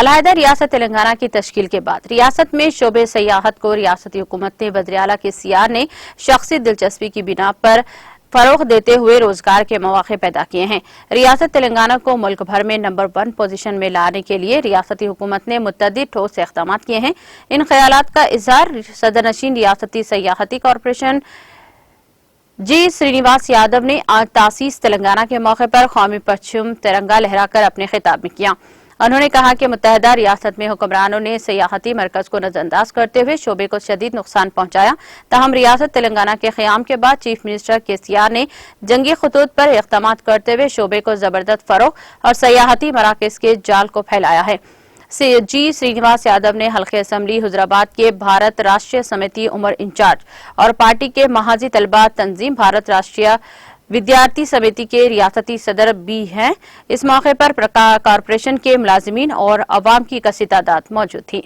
علیحدہ ریاست تلنگانہ کی تشکیل کے بعد ریاست میں شعبے سیاحت کو ریاستی حکومت نے وزیراعلیٰ کے سیار نے شخصی دلچسپی کی بنا پر فروغ دیتے ہوئے روزگار کے مواقع پیدا کیے ہیں۔ ریاست تلنگانہ کو ملک بھر میں نمبر 1 پوزیشن میں لانے کے لیے ریاستی حکومت نے متعدد ٹھوس اقدامات کیے ہیں۔ ان خیالات کا اظہار صدرنشین ریاستی سیاحتی کارپوریشن جی سرینواس یادو نے آج تاسیس تلنگانہ کے موقع پر قومی پرچم ترنگا لہرا کر اپنے خطاب میں کیا۔ انہوں نے کہا کہ متحدہ ریاست میں حکمرانوں نے سیاحتی مرکز کو نظر انداز کرتے ہوئے شعبے کو شدید نقصان پہنچایا، تاہم ریاست تلنگانہ کے قیام کے بعد چیف منسٹر کے سیار نے جنگی خطوط پر اقدامات کرتے ہوئے شعبے کو زبردست فروغ اور سیاحتی مراکز کے جال کو پھیلایا ہے۔ جی سرینواس یادو نے حلقہ اسمبلی حیدرآباد کے بھارت راشٹریہ سمیتی امور انچارج اور پارٹی کے محاذی طلبہ تنظیم بھارت راشٹریہ ودیارتی سمیتی کے ریاستی صدر بھی ہیں۔ اس موقع پر کارپوریشن کے ملازمین اور عوام کی کثیر تعداد موجود تھی۔